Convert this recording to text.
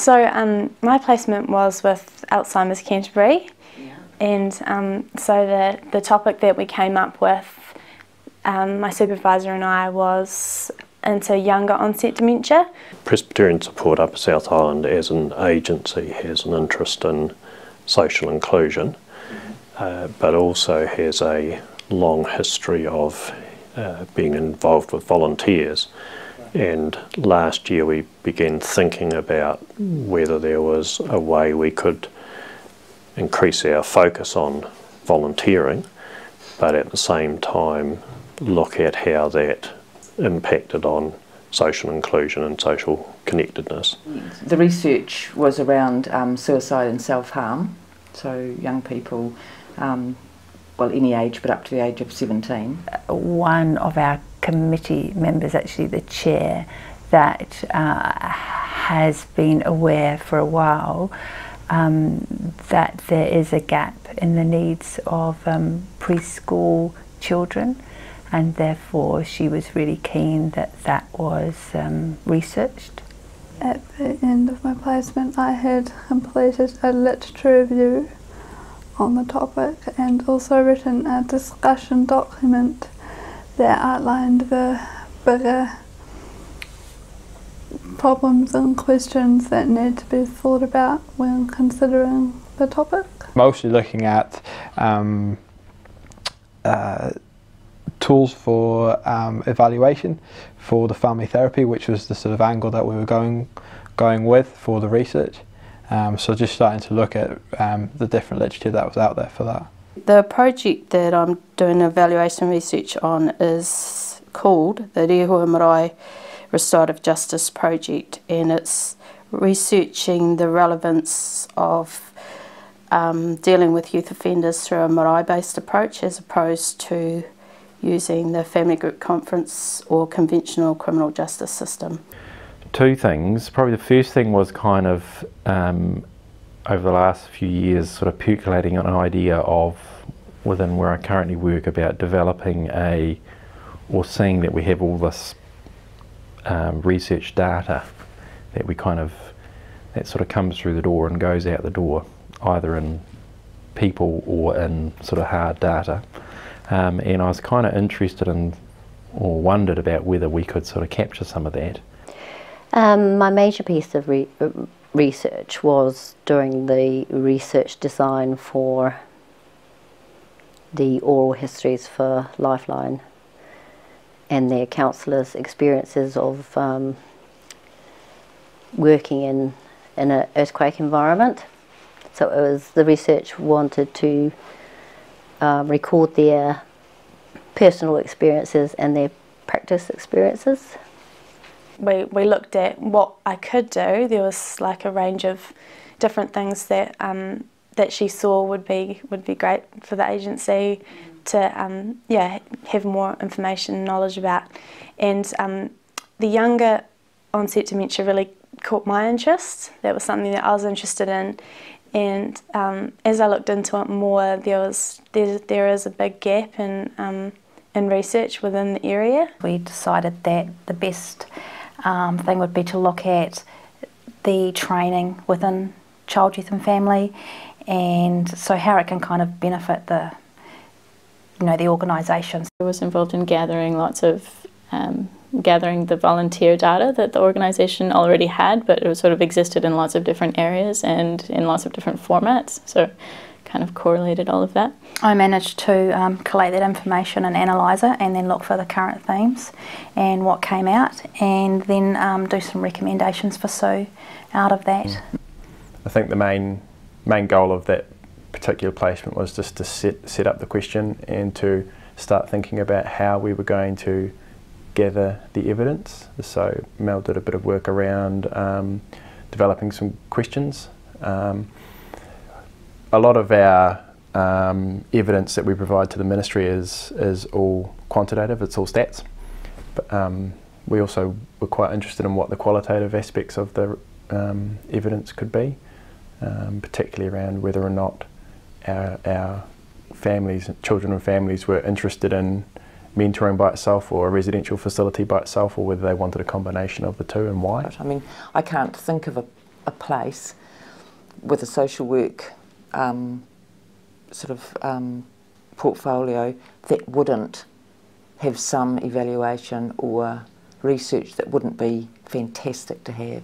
My placement was with Alzheimer's Canterbury, and so the topic that we came up with, my supervisor and I, was into younger onset dementia. Presbyterian Support Upper South Island as an agency has an interest in social inclusion, but also has a long history of being involved with volunteers. And last year we began thinking about whether there was a way we could increase our focus on volunteering, but at the same time look at how that impacted on social inclusion and social connectedness. The research was around suicide and self-harm, so young people, well, any age but up to the age of 17. One of our committee members, actually the chair, that has been aware for a while that there is a gap in the needs of preschool children, and therefore she was really keen that that was researched. At the end of my placement I had completed a literature review on the topic and also written a discussion document that outlined the bigger problems and questions that need to be thought about when considering the topic. Mostly looking at tools for evaluation for the family therapy, which was the sort of angle that we were going with for the research. So just starting to look at the different literature that was out there for that. The project that I'm doing evaluation research on is called the Rehua Marae Restorative Justice Project, and it's researching the relevance of dealing with youth offenders through a marae-based approach as opposed to using the family group conference or conventional criminal justice system. Two things. Probably the first thing was kind of over the last few years sort of percolating an idea of, within where I currently work, about developing or seeing that we have all this research data that that sort of comes through the door and goes out the door, either in people or in sort of hard data. And I was kind of interested in, or wondered about whether we could sort of capture some of that. My major piece of research was doing the research design for the oral histories for Lifeline and their counsellors' experiences of working in an earthquake environment. So it was, the research wanted to record their personal experiences and their practice experiences. We looked at what I could do. There was like a range of different things that that she saw would be great for the agency to have more information and knowledge about. And the younger onset dementia really caught my interest. That was something that I was interested in. And as I looked into it more, there is a big gap in research within the area. We decided that the best thing would be to look at the training within child, youth and family, and so how it can kind of benefit the organisations. I was involved in gathering gathering the volunteer data that the organisation already had, but it sort of existed in lots of different areas and in lots of different formats, so kind of correlated all of that. I managed to collate that information and analyse it, and then look for the current themes and what came out, and then do some recommendations for Sue out of that. I think the main goal of that particular placement was just to set up the question and to start thinking about how we were going to gather the evidence. So Mel did a bit of work around developing some questions. A lot of our evidence that we provide to the ministry is all quantitative, it's all stats. But we also were quite interested in what the qualitative aspects of the evidence could be, particularly around whether or not our families, children and families, were interested in mentoring by itself or a residential facility by itself, or whether they wanted a combination of the two, and why. I mean, I can't think of a a place with a social work portfolio that wouldn't have some evaluation or research that wouldn't be fantastic to have.